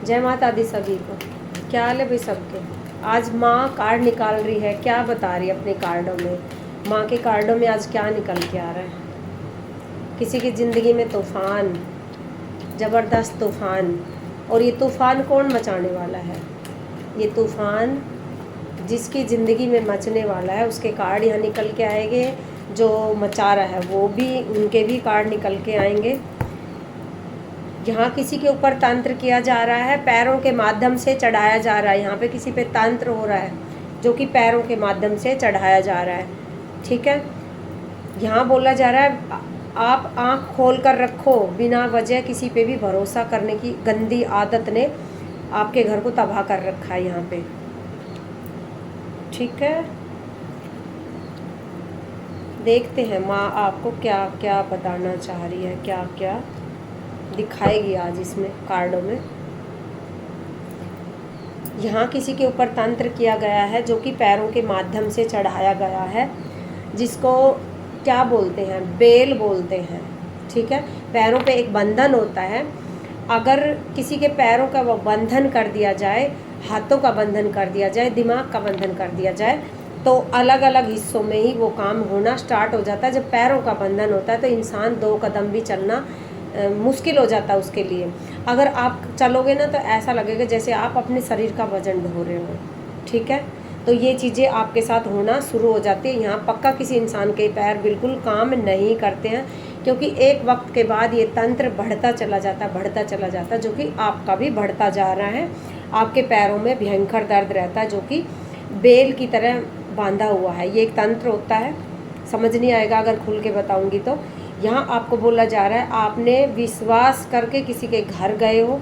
जय माता दी सभी को। क्या हाल है भाई सबके। आज माँ कार्ड निकाल रही है, क्या बता रही है अपने कार्डों में। माँ के कार्डों में आज क्या निकल के आ रहा है। किसी की ज़िंदगी में तूफ़ान, ज़बरदस्त तूफ़ान। और ये तूफ़ान कौन मचाने वाला है। ये तूफ़ान जिसकी ज़िंदगी में मचने वाला है उसके कार्ड यहाँ निकल के आएंगे। जो मचा रहा है वो भी, उनके भी कार्ड निकल के आएंगे। यहाँ किसी के ऊपर तंत्र किया जा रहा है, पैरों के माध्यम से चढ़ाया जा रहा है। यहाँ पे किसी पे तंत्र हो रहा है जो कि पैरों के माध्यम से चढ़ाया जा रहा है। ठीक है, यहाँ बोला जा रहा है आप आँख खोल कर रखो। बिना वजह किसी पे भी भरोसा करने की गंदी आदत ने आपके घर को तबाह कर रखा है यहाँ पे। ठीक है, देखते हैं माँ आपको क्या क्या बताना चाह रही है, क्या क्या दिखाएगी आज इसमें कार्डों में। यहाँ किसी के ऊपर तंत्र किया गया है जो कि पैरों के माध्यम से चढ़ाया गया है, जिसको क्या बोलते हैं, बेल बोलते हैं। ठीक है, पैरों पे एक बंधन होता है। अगर किसी के पैरों का वो बंधन कर दिया जाए, हाथों का बंधन कर दिया जाए, दिमाग का बंधन कर दिया जाए, तो अलग अलग हिस्सों में ही वो काम होना स्टार्ट हो जाता है। जब पैरों का बंधन होता है तो इंसान 2 कदम भी चलना मुश्किल हो जाता है उसके लिए। अगर आप चलोगे ना तो ऐसा लगेगा जैसे आप अपने शरीर का वजन ढो रहे हो। ठीक है, तो ये चीज़ें आपके साथ होना शुरू हो जाती है। यहाँ पक्का किसी इंसान के पैर बिल्कुल काम नहीं करते हैं, क्योंकि एक वक्त के बाद ये तंत्र बढ़ता चला जाता है, बढ़ता चला जाता है, जो कि आपका भी बढ़ता जा रहा है। आपके पैरों में भयंकर दर्द रहता है जो कि बेल की तरह बांधा हुआ है। ये एक तंत्र होता है, समझ नहीं आएगा अगर खुल के बताऊंगी तो। यहाँ आपको बोला जा रहा है आपने विश्वास करके किसी के घर गए हो।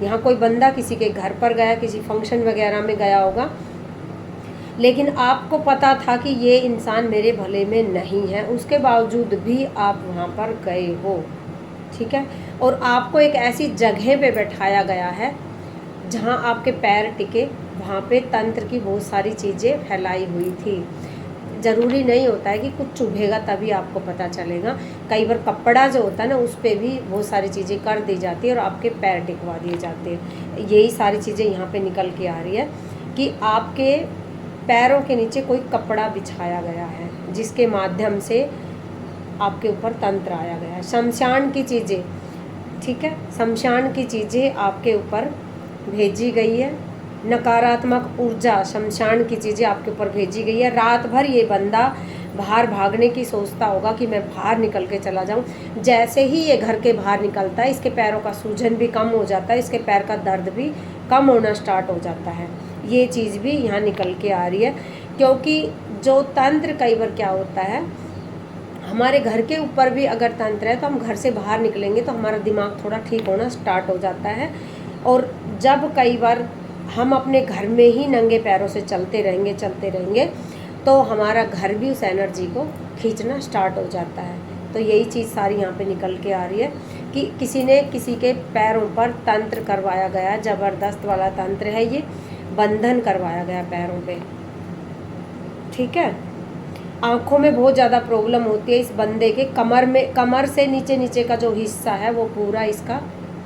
यहाँ कोई बंदा किसी के घर पर गया, किसी फंक्शन वगैरह में गया होगा, लेकिन आपको पता था कि ये इंसान मेरे भले में नहीं है, उसके बावजूद भी आप वहाँ पर गए हो। ठीक है, और आपको एक ऐसी जगह पे बैठाया गया है जहाँ आपके पैर टिके, वहाँ पे तंत्र की बहुत सारी चीज़ें फैलाई हुई थी। ज़रूरी नहीं होता है कि कुछ चुभेगा तभी आपको पता चलेगा। कई बार कपड़ा जो होता है ना, उस पर भी बहुत सारी चीज़ें कर दी जाती है और आपके पैर टिकवा दिए जाते हैं। यही सारी चीज़ें यहाँ पे निकल के आ रही है कि आपके पैरों के नीचे कोई कपड़ा बिछाया गया है जिसके माध्यम से आपके ऊपर तंत्र आया गया है। शमशान की चीज़ें, ठीक है, शमशान की चीज़ें आपके ऊपर भेजी गई है। नकारात्मक ऊर्जा, शमशान की चीज़ें आपके ऊपर भेजी गई है। रात भर ये बंदा बाहर भागने की सोचता होगा कि मैं बाहर निकल के चला जाऊं। जैसे ही ये घर के बाहर निकलता है, इसके पैरों का सूजन भी कम हो जाता है, इसके पैर का दर्द भी कम होना स्टार्ट हो जाता है। ये चीज़ भी यहाँ निकल के आ रही है, क्योंकि जो तंत्र कई बार क्या होता है, हमारे घर के ऊपर भी अगर तंत्र है तो हम घर से बाहर निकलेंगे तो हमारा दिमाग थोड़ा ठीक होना स्टार्ट हो जाता है। और जब कई बार हम अपने घर में ही नंगे पैरों से चलते रहेंगे तो हमारा घर भी उस एनर्जी को खींचना स्टार्ट हो जाता है। तो यही चीज़ सारी यहाँ पे निकल के आ रही है कि किसी ने किसी के पैरों पर तंत्र करवाया गया, ज़बरदस्त वाला तंत्र है ये, बंधन करवाया गया पैरों पे। ठीक है, आँखों में बहुत ज़्यादा प्रॉब्लम होती है इस बंदे के। कमर में, कमर से नीचे नीचे का जो हिस्सा है वो पूरा इसका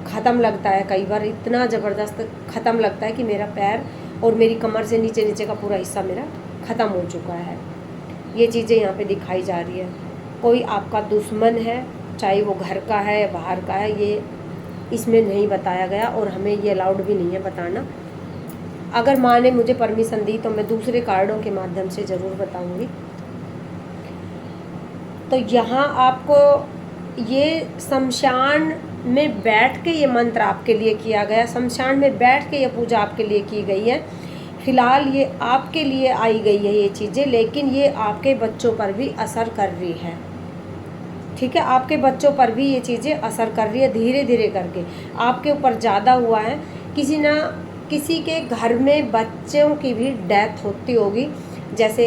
ख़त्म लगता है। कई बार इतना ज़बरदस्त ख़त्म लगता है कि मेरा पैर और मेरी कमर से नीचे नीचे का पूरा हिस्सा मेरा ख़त्म हो चुका है। ये चीज़ें यहाँ पे दिखाई जा रही है। कोई आपका दुश्मन है, चाहे वो घर का है या बाहर का है, ये इसमें नहीं बताया गया और हमें ये अलाउड भी नहीं है बताना। अगर माँ ने मुझे परमिशन दी तो मैं दूसरे कार्डों के माध्यम से ज़रूर बताऊँगी। तो यहाँ आपको ये शमशान में बैठ के ये मंत्र आपके लिए किया गया, शमशान में बैठ के ये पूजा आपके लिए की गई है। फ़िलहाल ये आपके लिए आई गई है ये चीज़ें, लेकिन ये आपके बच्चों पर भी असर कर रही है। ठीक है, आपके बच्चों पर भी ये चीज़ें असर कर रही है धीरे धीरे करके। आपके ऊपर ज़्यादा हुआ है, किसी ना किसी के घर में बच्चों की भी डेथ होती होगी। जैसे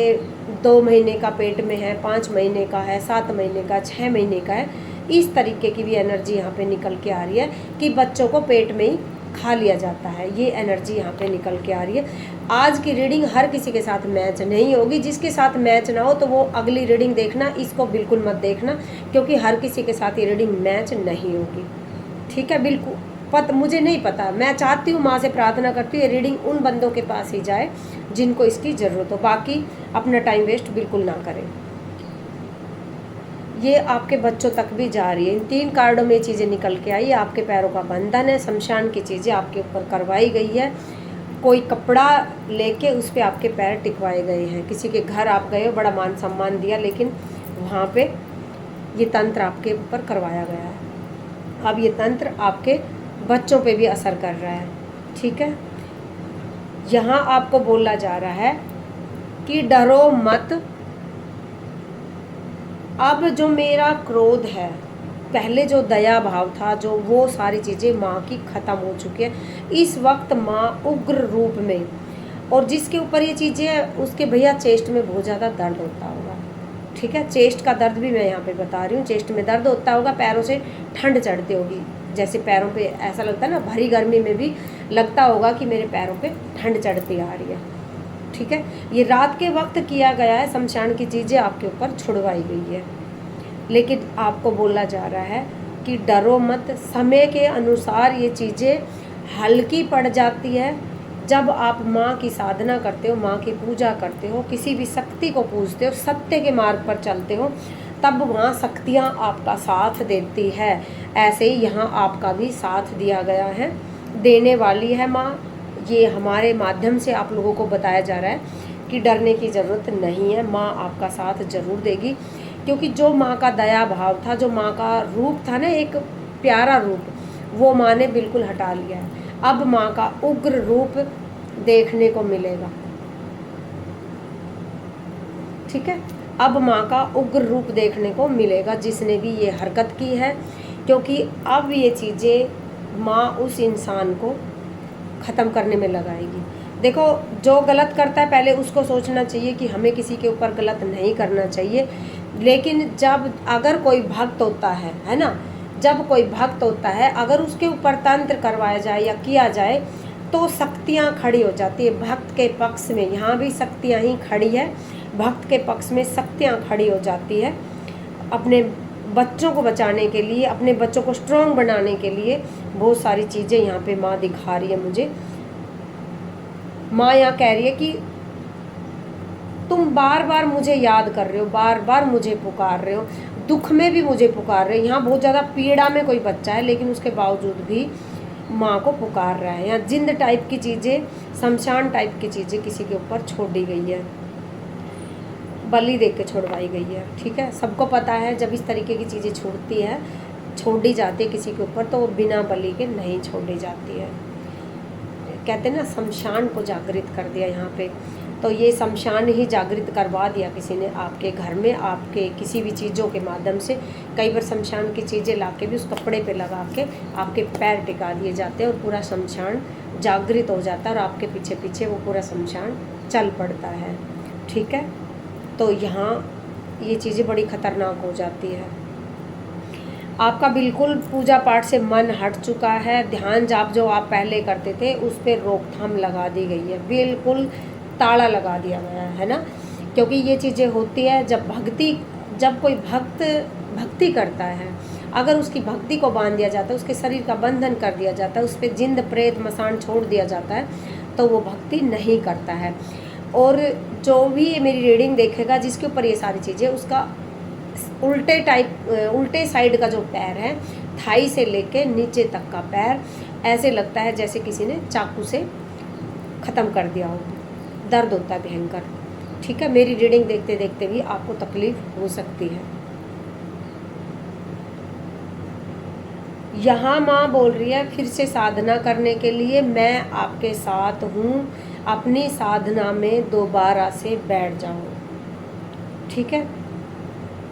2 महीने का पेट में है, 5 महीने का है, 7 महीने का, 6 महीने का है, इस तरीके की भी एनर्जी यहाँ पे निकल के आ रही है कि बच्चों को पेट में ही खा लिया जाता है। ये एनर्जी यहाँ पे निकल के आ रही है। आज की रीडिंग हर किसी के साथ मैच नहीं होगी। जिसके साथ मैच ना हो तो वो अगली रीडिंग देखना, इसको बिल्कुल मत देखना, क्योंकि हर किसी के साथ ये रीडिंग मैच नहीं होगी। ठीक है, बिल्कुल मुझे नहीं पता। मैं चाहती हूँ, माँ से प्रार्थना करती हूँ, ये रीडिंग उन बंदों के पास ही जाए जिनको इसकी ज़रूरत हो। बाकी अपना टाइम वेस्ट बिल्कुल ना करें। ये आपके बच्चों तक भी जा रही है। इन 3 कार्डों में चीज़ें निकल के आई। आपके पैरों का बंधन है, शमशान की चीज़ें आपके ऊपर करवाई गई है। कोई कपड़ा लेके उस पर आपके पैर टिकवाए गए हैं। किसी के घर आप गए हो, बड़ा मान सम्मान दिया, लेकिन वहाँ पे ये तंत्र आपके ऊपर करवाया गया है। अब ये तंत्र आपके बच्चों पे भी असर कर रहा है, ठीक है। यहाँ आपको बोला जा रहा है कि डरो मत। अब जो मेरा क्रोध है, पहले जो दया भाव था, जो वो सारी चीज़ें माँ की ख़त्म हो चुकी है। इस वक्त माँ उग्र रूप में, और जिसके ऊपर ये चीज़ें, उसके भैया चेस्ट में बहुत ज़्यादा दर्द होता होगा, ठीक है। चेस्ट का दर्द भी मैं यहाँ पे बता रही हूँ। चेस्ट में दर्द होता होगा, पैरों से ठंड चढ़ती होगी, जैसे पैरों पे ऐसा लगता है ना, भरी गर्मी में भी लगता होगा कि मेरे पैरों पे ठंड चढ़ती आ रही है, ठीक है। ये रात के वक्त किया गया है। शमशान की चीज़ें आपके ऊपर छुड़वाई गई है, लेकिन आपको बोला जा रहा है कि डरो मत। समय के अनुसार ये चीज़ें हल्की पड़ जाती है। जब आप माँ की साधना करते हो, माँ की पूजा करते हो, किसी भी शक्ति को पूजते हो, सत्य के मार्ग पर चलते हो, तब वहाँ शक्तियाँ आपका साथ देती है। ऐसे ही यहाँ आपका भी साथ दिया गया है, देने वाली है माँ। ये हमारे माध्यम से आप लोगों को बताया जा रहा है कि डरने की ज़रूरत नहीं है, माँ आपका साथ ज़रूर देगी। क्योंकि जो माँ का दया भाव था, जो माँ का रूप था ना, एक प्यारा रूप, वो माँ ने बिल्कुल हटा लिया है। अब माँ का उग्र रूप देखने को मिलेगा, ठीक है। अब माँ का उग्र रूप देखने को मिलेगा जिसने भी ये हरकत की है, क्योंकि अब ये चीज़ें माँ उस इंसान को ख़त्म करने में लगाएगी। देखो, जो गलत करता है पहले उसको सोचना चाहिए कि हमें किसी के ऊपर गलत नहीं करना चाहिए, लेकिन जब अगर कोई भक्त होता है ना, जब कोई भक्त होता है, अगर उसके ऊपर तंत्र करवाया जाए या किया जाए तो शक्तियाँ खड़ी हो जाती है भक्त के पक्ष में। यहाँ भी शक्तियाँ ही खड़ी है, भक्त के पक्ष में शक्तियाँ खड़ी हो जाती है। अपने बच्चों को बचाने के लिए, अपने बच्चों को स्ट्रॉन्ग बनाने के लिए बहुत सारी चीज़ें यहाँ पे माँ दिखा रही है मुझे। माँ यहाँ कह रही है कि तुम बार बार मुझे याद कर रहे हो, बार बार मुझे पुकार रहे हो, दुख में भी मुझे पुकार रहे हो। यहाँ बहुत ज़्यादा पीड़ा में कोई बच्चा है, लेकिन उसके बावजूद भी माँ को पुकार रहा है। यहाँ जिंद टाइप की चीज़ें, शमशान टाइप की चीज़ें किसी के ऊपर छोड़ दी गई है, बलि दे के छोड़वाई गई है, ठीक है। सबको पता है जब इस तरीके की चीज़ें छोड़ती है, छोड़ी जाती है किसी के ऊपर, तो वो बिना बलि के नहीं छोड़ी जाती है। कहते हैं ना, शमशान को जागृत कर दिया यहाँ पे, तो ये शमशान ही जागृत करवा दिया किसी ने आपके घर में, आपके किसी भी चीज़ों के माध्यम से। कई बार शमशान की चीज़ें लाके भी उस कपड़े पे लगा के आपके पैर टिका दिए जाते हैं और पूरा शमशान जागृत हो जाता है और आपके पीछे पीछे वो पूरा शमशान चल पड़ता है, ठीक है। तो यहाँ ये चीज़ें बड़ी ख़तरनाक हो जाती है। आपका बिल्कुल पूजा पाठ से मन हट चुका है। ध्यान जाप जो आप पहले करते थे उस पर रोकथाम लगा दी गई है, बिल्कुल ताला लगा दिया गया है ना। क्योंकि ये चीज़ें होती है जब कोई भक्त भक्ति करता है, अगर उसकी भक्ति को बांध दिया जाता है, उसके शरीर का बंधन कर दिया जाता है, उस पर जिंद प्रेत मसान छोड़ दिया जाता है, तो वो भक्ति नहीं करता है। और जो भी मेरी रीडिंग देखेगा जिसके ऊपर ये सारी चीज़ें, उसका उल्टे साइड का जो पैर है, थाई से लेके नीचे तक का पैर ऐसे लगता है जैसे किसी ने चाकू से ख़त्म कर दिया हो। दर्द होता है भयंकर, ठीक है। मेरी रीडिंग देखते देखते भी आपको तकलीफ हो सकती है। यहाँ माँ बोल रही है फिर से साधना करने के लिए, मैं आपके साथ हूँ, अपनी साधना में दोबारा से बैठ जाओ, ठीक है।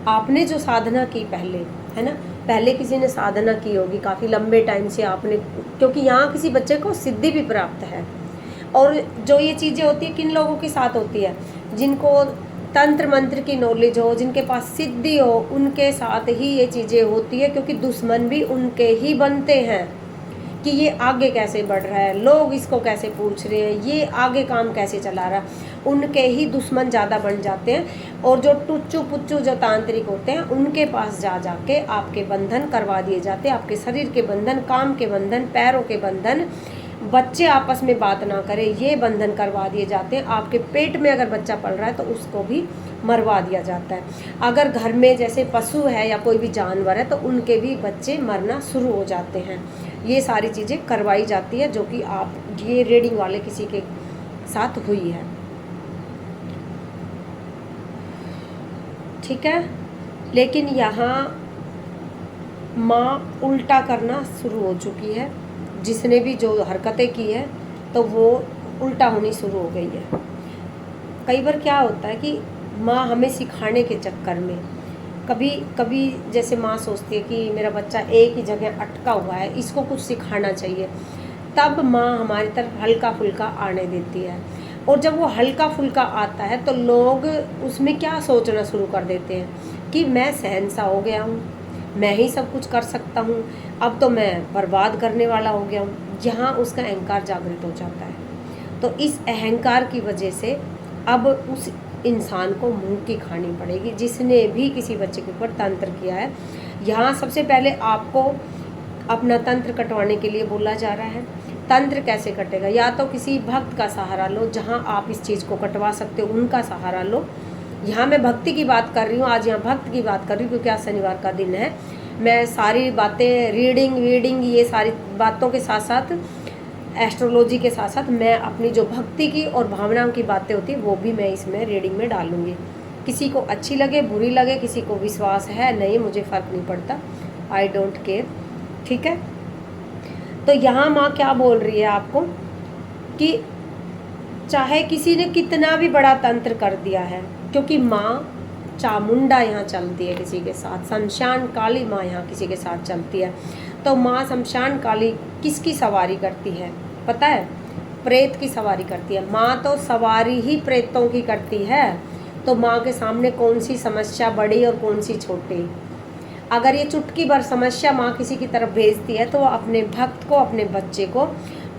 आपने जो साधना की पहले, है ना, पहले किसी ने साधना की होगी काफ़ी लंबे टाइम से आपने, क्योंकि यहाँ किसी बच्चे को सिद्धि भी प्राप्त है। और जो ये चीज़ें होती है किन लोगों के साथ होती है, जिनको तंत्र मंत्र की नॉलेज हो, जिनके पास सिद्धि हो, उनके साथ ही ये चीज़ें होती है। क्योंकि दुश्मन भी उनके ही बनते हैं, कि ये आगे कैसे बढ़ रहा है, लोग इसको कैसे पूछ रहे हैं, ये आगे काम कैसे चला रहा है, उनके ही दुश्मन ज़्यादा बन जाते हैं। और जो टुच्चू पुच्चू जो तांत्रिक होते हैं उनके पास जा जाके आपके बंधन करवा दिए जाते हैं, आपके शरीर के बंधन, काम के बंधन, पैरों के बंधन, बच्चे आपस में बात ना करें ये बंधन करवा दिए जाते हैं। आपके पेट में अगर बच्चा पल रहा है तो उसको भी मरवा दिया जाता है। अगर घर में जैसे पशु है या कोई भी जानवर है तो उनके भी बच्चे मरना शुरू हो जाते हैं। ये सारी चीज़ें करवाई जाती है जो कि आप ये रीडिंग वाले किसी के साथ हुई है, ठीक है। लेकिन यहाँ माँ उल्टा करना शुरू हो चुकी है, जिसने भी जो हरकतें की है तो वो उल्टा होनी शुरू हो गई है। कई बार क्या होता है कि माँ हमें सिखाने के चक्कर में कभी कभी जैसे माँ सोचती है कि मेरा बच्चा एक ही जगह अटका हुआ है, इसको कुछ सिखाना चाहिए, तब माँ हमारी तरफ हल्का फुल्का आने देती है। और जब वो हल्का फुल्का आता है तो लोग उसमें क्या सोचना शुरू कर देते हैं कि मैं शहंशाह हो गया हूँ, मैं ही सब कुछ कर सकता हूँ, अब तो मैं बर्बाद करने वाला हो गया हूँ। यहाँ उसका अहंकार जागृत हो जाता है। तो इस अहंकार की वजह से अब उस इंसान को मुंह की खानी पड़ेगी जिसने भी किसी बच्चे के ऊपर तंत्र किया है। यहाँ सबसे पहले आपको अपना तंत्र कटवाने के लिए बोला जा रहा है। तंत्र कैसे कटेगा? या तो किसी भक्त का सहारा लो, जहाँ आप इस चीज़ को कटवा सकते हो उनका सहारा लो। यहाँ मैं भक्ति की बात कर रही हूँ, आज यहाँ भक्त की बात कर रही हूँ क्योंकि आज शनिवार का दिन है। मैं सारी बातें रीडिंग ये सारी बातों के साथ साथ एस्ट्रोलॉजी के साथ साथ मैं अपनी जो भक्ति की और भावनाओं की बातें होती है वो भी मैं इसमें रीडिंग में डालूँगी। किसी को अच्छी लगे बुरी लगे, किसी को विश्वास है नहीं, मुझे फ़र्क नहीं पड़ता, आई डोंट केयर, ठीक है। तो यहाँ माँ क्या बोल रही है आपको कि चाहे किसी ने कितना भी बड़ा तंत्र कर दिया है, क्योंकि माँ चामुंडा यहाँ चलती है किसी के साथ, शमशान काली माँ यहाँ किसी के साथ चलती है। तो माँ शमशान काली किसकी सवारी करती है पता है? प्रेत की सवारी करती है। माँ तो सवारी ही प्रेतों की करती है। तो माँ के सामने कौन सी समस्या बड़ी और कौन सी छोटी? अगर ये चुटकी भर समस्या माँ किसी की तरफ भेजती है तो वो अपने भक्त को, अपने बच्चे को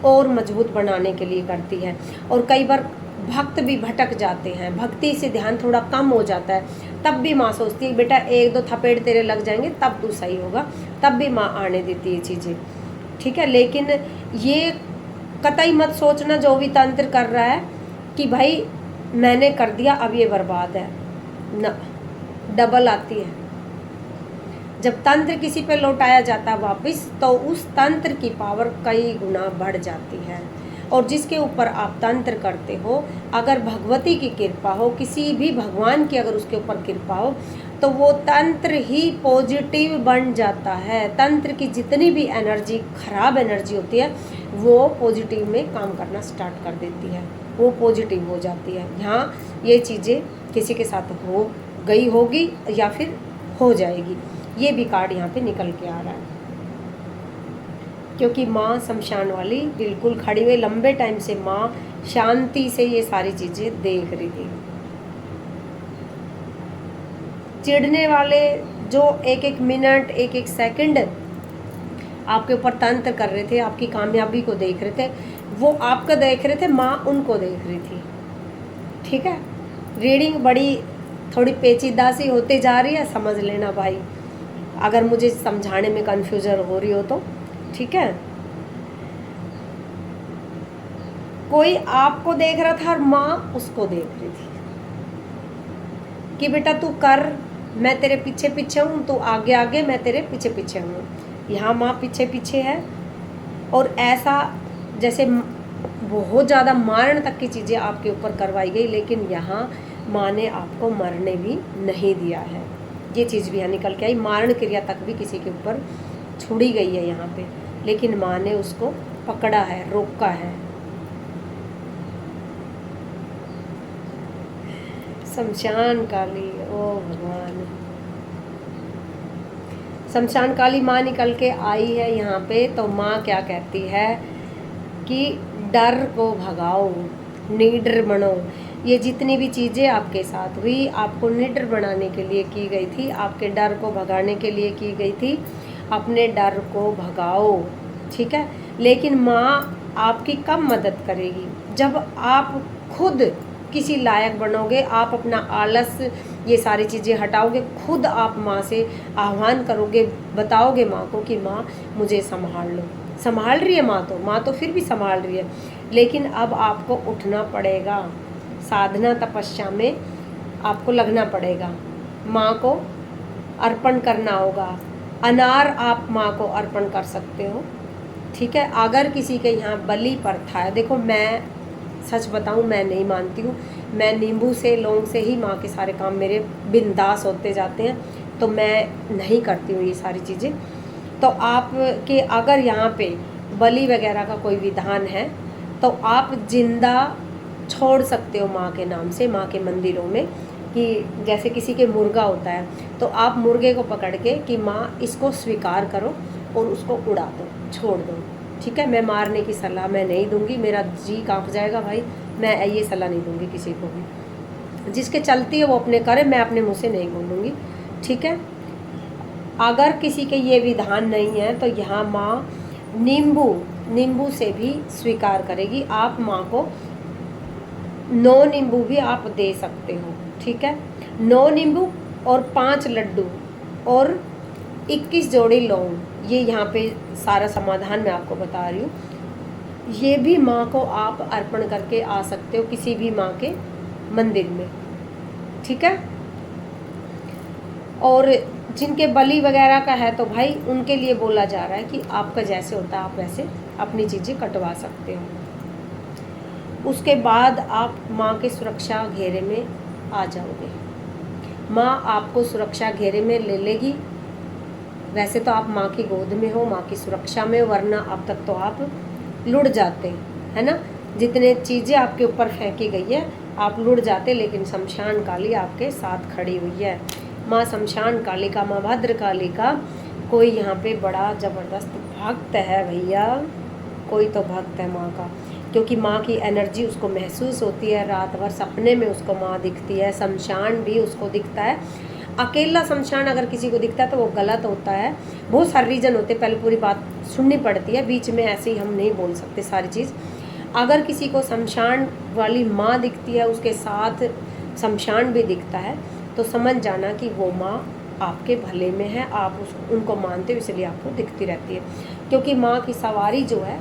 और मजबूत बनाने के लिए करती है। और कई बार भक्त भी भटक जाते हैं, भक्ति से ध्यान थोड़ा कम हो जाता है, तब भी माँ सोचती है बेटा एक दो थपेड़ तेरे लग जाएंगे तब तू सही होगा, तब भी माँ आने देती है चीज़ें, ठीक है। लेकिन ये कतई मत सोचना जो भी तंत्र कर रहा है कि भाई मैंने कर दिया अब ये बर्बाद है ना, डबल आती है। जब तंत्र किसी पे लौटाया जाता है वापस तो उस तंत्र की पावर कई गुना बढ़ जाती है। और जिसके ऊपर आप तंत्र करते हो, अगर भगवती की कृपा हो, किसी भी भगवान की अगर उसके ऊपर कृपा हो, तो वो तंत्र ही पॉजिटिव बन जाता है। तंत्र की जितनी भी एनर्जी, खराब एनर्जी होती है, वो पॉजिटिव में काम करना स्टार्ट कर देती है, वो पॉजिटिव हो जाती है। यहाँ ये चीज़ें किसी के साथ हो गई होगी या फिर हो जाएगी, ये भी कार्ड यहाँ पे निकल के आ रहा है। क्योंकि माँ शमशान वाली बिल्कुल खड़ी हुई, लंबे टाइम से माँ शांति से ये सारी चीज़ें देख रही थी। चिढ़ने वाले जो एक एक मिनट, एक एक सेकंड आपके ऊपर तंत्र कर रहे थे, आपकी कामयाबी को देख रहे थे, वो आपका देख रहे थे, माँ उनको देख रही थी, ठीक है। रीडिंग बड़ी थोड़ी पेचीदा सी होते जा रही है, समझ लेना भाई, अगर मुझे समझाने में कन्फ्यूजन हो रही हो तो, ठीक है। कोई आपको देख रहा था और माँ उसको देख रही थी कि बेटा तू कर, मैं तेरे पीछे पीछे हूँ, तू आगे आगे, मैं तेरे पीछे पीछे हूँ। यहाँ माँ पीछे पीछे है और ऐसा जैसे बहुत ज़्यादा मारण तक की चीज़ें आपके ऊपर करवाई गई, लेकिन यहाँ माँ ने आपको मरने भी नहीं दिया है। ये चीज़ भी यहाँ निकल के आई, मारण क्रिया तक भी किसी के ऊपर छोड़ी गई है यहाँ पे, लेकिन माँ ने उसको पकड़ा है, रोका है। शमशान काली, ओ भगवान, शमशान काली माँ निकल के आई है यहाँ पे। तो माँ क्या कहती है कि डर को भगाओ, निडर बनो। ये जितनी भी चीज़ें आपके साथ हुई, आपको निडर बनाने के लिए की गई थी, आपके डर को भगाने के लिए की गई थी। अपने डर को भगाओ, ठीक है। लेकिन माँ आपकी कब मदद करेगी? जब आप खुद किसी लायक बनोगे, आप अपना आलस ये सारी चीज़ें हटाओगे, खुद आप माँ से आह्वान करोगे, बताओगे माँ को कि माँ मुझे संभाल लो। संभाल रही है माँ तो फिर भी संभाल रही है, लेकिन अब आपको उठना पड़ेगा, साधना तपस्या में आपको लगना पड़ेगा, माँ को अर्पण करना होगा। अनार आप माँ को अर्पण कर सकते हो, ठीक है। अगर किसी के यहाँ बलि प्रथा है, देखो मैं सच बताऊँ, मैं नहीं मानती हूँ। मैं नींबू से लौंग से ही माँ के सारे काम मेरे बिंदास होते जाते हैं, तो मैं नहीं करती हूँ ये सारी चीज़ें। तो आप के अगर यहाँ पे बलि वगैरह का कोई विधान है तो आप जिंदा छोड़ सकते हो माँ के नाम से, माँ के मंदिरों में, कि जैसे किसी के मुर्गा होता है तो आप मुर्गे को पकड़ के कि माँ इसको स्वीकार करो और उसको उड़ा दो, छोड़ दो, ठीक है। मैं मारने की सलाह मैं नहीं दूंगी, मेरा जी कांप जाएगा भाई, मैं ये सलाह नहीं दूंगी किसी को भी। जिसके चलती है वो अपने करे, मैं अपने मुँह से नहीं बोलूँगी, ठीक है। अगर किसी के ये विधान नहीं है तो यहाँ माँ नींबू से भी स्वीकार करेगी। आप माँ को 9 नींबू भी आप दे सकते हो, ठीक है। 9 नींबू और 5 लड्डू और 21 जोड़ी लौंग, ये यहाँ पे सारा समाधान मैं आपको बता रही हूँ। ये भी माँ को आप अर्पण करके आ सकते हो किसी भी माँ के मंदिर में, ठीक है। और जिनके बलि वगैरह का है तो भाई उनके लिए बोला जा रहा है कि आपका जैसे होता है आप वैसे अपनी चीज़ें कटवा सकते हो। उसके बाद आप माँ के सुरक्षा घेरे में आ जाओगे, माँ आपको सुरक्षा घेरे में ले लेगी। वैसे तो आप माँ की गोद में हो, माँ की सुरक्षा में, वरना अब तक तो आप लुढ़ जाते, है ना। जितने चीज़ें आपके ऊपर फेंकी गई है आप लुढ़ जाते, लेकिन शमशान काली आपके साथ खड़ी हुई है। माँ शमशान कालिका, माँ भद्रकालिका, कोई यहाँ पे बड़ा ज़बरदस्त भक्त है भैया, कोई तो भक्त है माँ का, क्योंकि माँ की एनर्जी उसको महसूस होती है। रात भर सपने में उसको माँ दिखती है, शमशान भी उसको दिखता है। अकेला शमशान अगर किसी को दिखता है तो वो गलत होता है, बहुत सारे रीज़न होते हैं, पहले पूरी बात सुननी पड़ती है, बीच में ऐसे ही हम नहीं बोल सकते सारी चीज़। अगर किसी को शमशान वाली माँ दिखती है, उसके साथ शमशान भी दिखता है, तो समझ जाना कि वो माँ आपके भले में है, आप उनको मानते हो, इसलिए आपको दिखती रहती है। क्योंकि माँ की सवारी जो है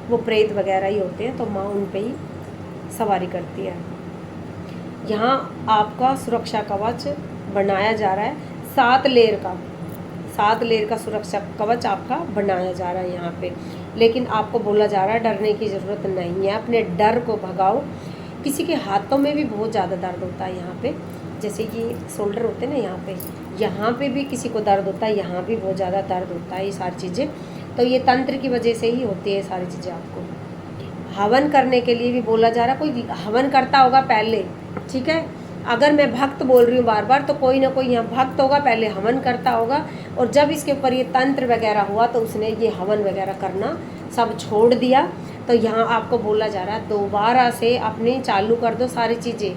वो प्रेत वगैरह ही होते हैं, तो माँ उन पे ही सवारी करती है। यहाँ आपका सुरक्षा कवच बनाया जा रहा है, 7 लेयर का सुरक्षा कवच आपका बनाया जा रहा है यहाँ पे। लेकिन आपको बोला जा रहा है डरने की ज़रूरत नहीं है, अपने डर को भगाओ। किसी के हाथों में भी बहुत ज़्यादा दर्द होता है यहाँ पे, जैसे ये शोल्डर होते हैं ना, यहाँ पे भी किसी को दर्द होता है, यहाँ भी बहुत ज़्यादा दर्द होता है। ये सारी चीज़ें तो ये तंत्र की वजह से ही होती है सारी चीज़ें। आपको हवन करने के लिए भी बोला जा रहा है, कोई हवन करता होगा पहले, ठीक है। अगर मैं भक्त बोल रही हूँ बार बार, तो कोई ना कोई यहाँ भक्त होगा, पहले हवन करता होगा, और जब इसके ऊपर ये तंत्र वगैरह हुआ तो उसने ये हवन वगैरह करना सब छोड़ दिया। तो यहाँ आपको बोला जा रहा है दोबारा से अपने चालू कर दो सारी चीज़ें,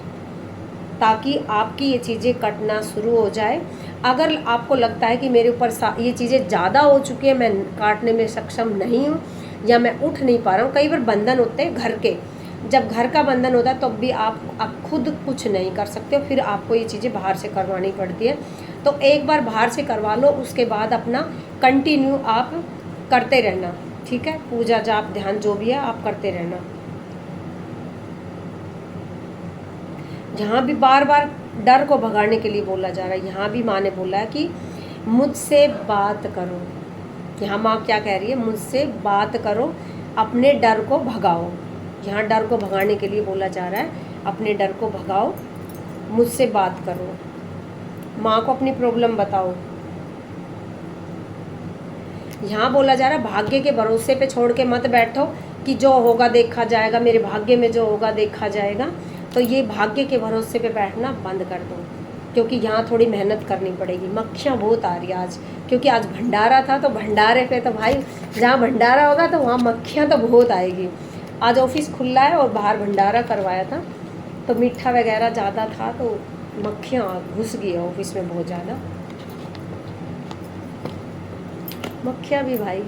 ताकि आपकी ये चीज़ें कटना शुरू हो जाए। अगर आपको लगता है कि मेरे ऊपर ये चीज़ें ज़्यादा हो चुकी है, मैं काटने में सक्षम नहीं हूँ या मैं उठ नहीं पा रहा हूँ, कई बार बंधन होते हैं घर के, जब घर का बंधन होता है तब भी आप खुद कुछ नहीं कर सकते हो, फिर आपको ये चीज़ें बाहर से करवानी पड़ती है। तो एक बार बाहर से करवा लो, उसके बाद अपना कंटिन्यू आप करते रहना, ठीक है। पूजा जाप ध्यान जो भी है आप करते रहना। यहाँ भी बार बार डर को भगाने के लिए बोला जा रहा है। यहाँ भी माँ ने बोला है कि मुझसे बात करो। यहाँ माँ क्या कह रही है, मुझसे बात करो, अपने डर को भगाओ। यहाँ डर को भगाने के लिए बोला जा रहा है, अपने डर को भगाओ, मुझसे बात करो, माँ को अपनी प्रॉब्लम बताओ। यहाँ बोला जा रहा है भाग्य के भरोसे पे छोड़ के मत बैठो कि जो होगा देखा जाएगा, मेरे भाग्य में जो होगा देखा जाएगा। तो ये भाग्य के भरोसे पे बैठना बंद कर दो, क्योंकि यहाँ थोड़ी मेहनत करनी पड़ेगी। मक्खियाँ बहुत आ रही है आज, क्योंकि आज भंडारा था, तो भंडारे पे तो भाई जहाँ भंडारा होगा तो वहाँ मक्खियाँ तो बहुत आएगी। आज ऑफिस खुला है और बाहर भंडारा करवाया था, तो मीठा वगैरह ज़्यादा था, तो मक्खियाँ घुस गई है ऑफिस में बहुत ज़्यादा। मक्खियाँ भी भाई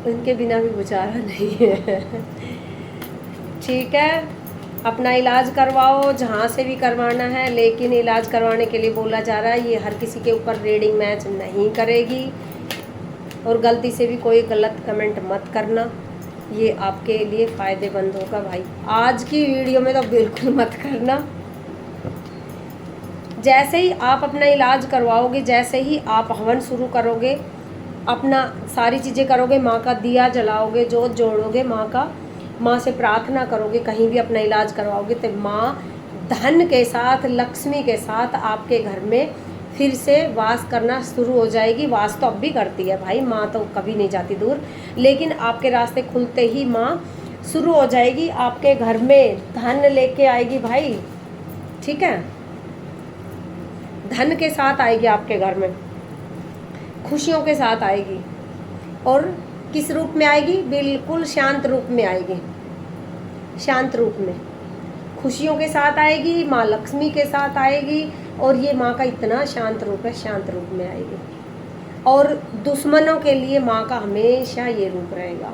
उनके बिना भी गुजारा नहीं है। ठीक है, अपना इलाज करवाओ जहाँ से भी करवाना है, लेकिन इलाज करवाने के लिए बोला जा रहा है ये हर किसी के ऊपर रीडिंग मैच नहीं करेगी। और गलती से भी कोई गलत कमेंट मत करना, ये आपके लिए फ़ायदेमंद होगा भाई। आज की वीडियो में तो बिल्कुल मत करना। जैसे ही आप अपना इलाज करवाओगे, जैसे ही आप हवन शुरू करोगे, अपना सारी चीज़ें करोगे, माँ का दिया जलाओगे, जोत जोड़ोगे, माँ से प्रार्थना करोगे, कहीं भी अपना इलाज करवाओगे, तो माँ धन के साथ, लक्ष्मी के साथ आपके घर में फिर से वास करना शुरू हो जाएगी। वास तो अब भी करती है भाई, माँ तो कभी नहीं जाती दूर, लेकिन आपके रास्ते खुलते ही माँ शुरू हो जाएगी, आपके घर में धन लेके आएगी भाई। ठीक है, धन के साथ आएगी आपके घर में, खुशियों के साथ आएगी। और किस रूप में आएगी? बिल्कुल शांत रूप में आएगी, शांत रूप में खुशियों के साथ आएगी, माँ लक्ष्मी के साथ आएगी। और ये माँ का इतना शांत रूप है, शांत रूप में आएगी। और दुश्मनों के लिए माँ का हमेशा ये रूप रहेगा,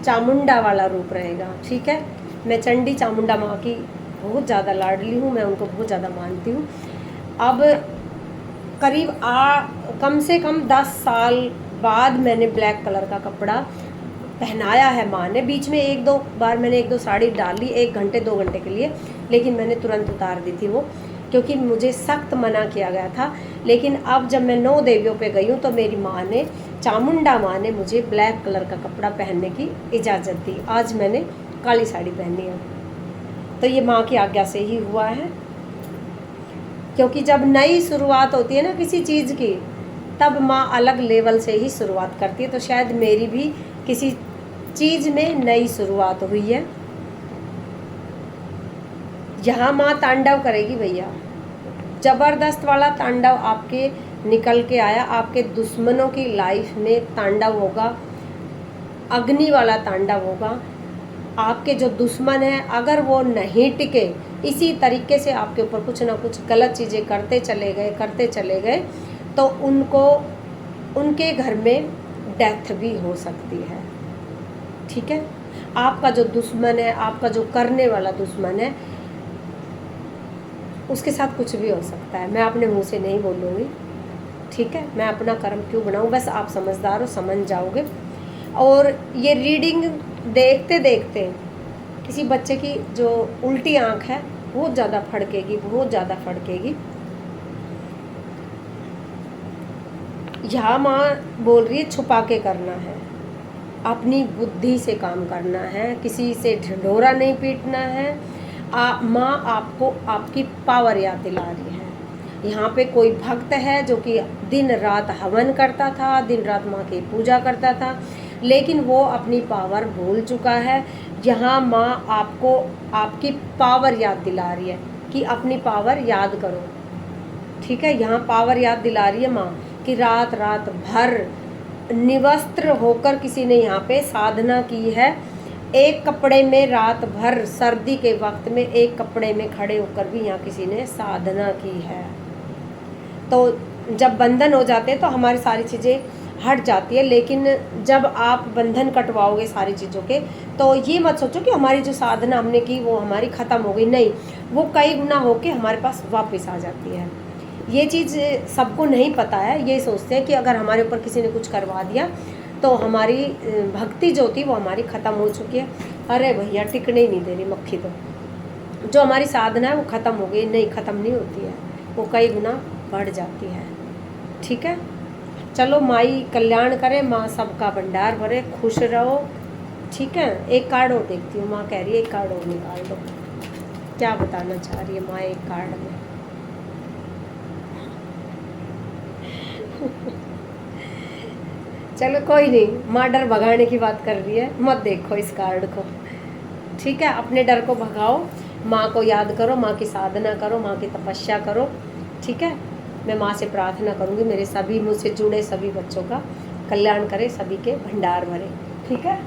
चामुंडा वाला रूप रहेगा। ठीक है, मैं चंडी चामुंडा माँ की बहुत ज़्यादा लाडली हूँ, मैं उनको बहुत ज़्यादा मानती हूँ। अब करीब कम से कम 10 साल बाद मैंने ब्लैक कलर का कपड़ा पहनाया है माँ ने। बीच में 1-2 बार मैंने 1-2 साड़ी डाली 1 घंटे 2 घंटे के लिए, लेकिन मैंने तुरंत उतार दी थी वो, क्योंकि मुझे सख्त मना किया गया था। लेकिन अब जब मैं 9 देवियों पे गई हूँ तो मेरी माँ ने, चामुंडा माँ ने मुझे ब्लैक कलर का कपड़ा पहनने की इजाज़त दी। आज मैंने काली साड़ी पहनी है, तो ये माँ की आज्ञा से ही हुआ है। क्योंकि जब नई शुरुआत होती है ना किसी चीज़ की, तब माँ अलग लेवल से ही शुरुआत करती है। तो शायद मेरी भी किसी चीज़ में नई शुरुआत हुई है। यहाँ माँ तांडव करेगी भैया, ज़बरदस्त वाला तांडव आपके निकल के आया। आपके दुश्मनों की लाइफ में तांडव होगा, अग्नि वाला तांडव होगा। आपके जो दुश्मन हैं, अगर वो नहीं टिके, इसी तरीके से आपके ऊपर कुछ ना कुछ गलत चीज़ें करते चले गए, तो उनके घर में डेथ भी हो सकती है। ठीक है, आपका जो दुश्मन है, आपका जो करने वाला दुश्मन है, उसके साथ कुछ भी हो सकता है। मैं अपने मुंह से नहीं बोलूँगी। ठीक है, मैं अपना कर्म क्यों बनाऊँ, बस आप समझदार हो, समझ जाओगे। और ये रीडिंग देखते देखते किसी बच्चे की जो उल्टी आँख है बहुत ज़्यादा फड़केगी, बहुत ज़्यादा फड़केगी। यहाँ माँ बोल रही है छुपा के करना है, अपनी बुद्धि से काम करना है, किसी से ढिंढोरा नहीं पीटना है। माँ आपको आपकी पावर याद दिला रही है। यहाँ पे कोई भक्त है जो कि दिन रात हवन करता था, दिन रात माँ की पूजा करता था, लेकिन वो अपनी पावर भूल चुका है। यहाँ माँ आपको आपकी पावर याद दिला रही है कि अपनी पावर याद करो। ठीक है, यहाँ पावर याद दिला रही है माँ कि रात रात भर निवस्त्र होकर किसी ने यहाँ पे साधना की है। एक कपड़े में रात भर, सर्दी के वक्त में एक कपड़े में खड़े होकर भी यहाँ किसी ने साधना की है। तो जब बंधन हो जाते हैं तो हमारी सारी चीज़ें हट जाती है। लेकिन जब आप बंधन कटवाओगे सारी चीज़ों के, तो ये मत सोचो कि हमारी जो साधना हमने की वो हमारी ख़त्म हो गई। नहीं, वो कई गुना होके हमारे पास वापस आ जाती है। ये चीज़ सबको नहीं पता है। ये सोचते हैं कि अगर हमारे ऊपर किसी ने कुछ करवा दिया तो हमारी भक्ति जो थी वो हमारी ख़त्म हो चुकी है। अरे भैया, टिकने ही नहीं दे रही मक्खी। तो जो हमारी साधना है वो ख़त्म हो गई, नहीं, ख़त्म नहीं होती है, वो कई गुना बढ़ जाती है। ठीक है, चलो माई कल्याण करे, माँ सबका भंडार भरे, खुश रहो। ठीक है, एक कार्ड और देखती हूँ। माँ कह रही है एक कार्ड और निकाल दो, क्या बताना चाह रही है माँ एक कार्ड में। चलो कोई नहीं, माँ डर भगाने की बात कर रही है, मत देखो इस कार्ड को। ठीक है, अपने डर को भगाओ, माँ को याद करो, माँ की साधना करो, माँ की तपस्या करो। ठीक है, मैं माँ से प्रार्थना करूँगी मेरे सभी मुझसे जुड़े सभी बच्चों का कल्याण करे, सभी के भंडार भरे। ठीक है।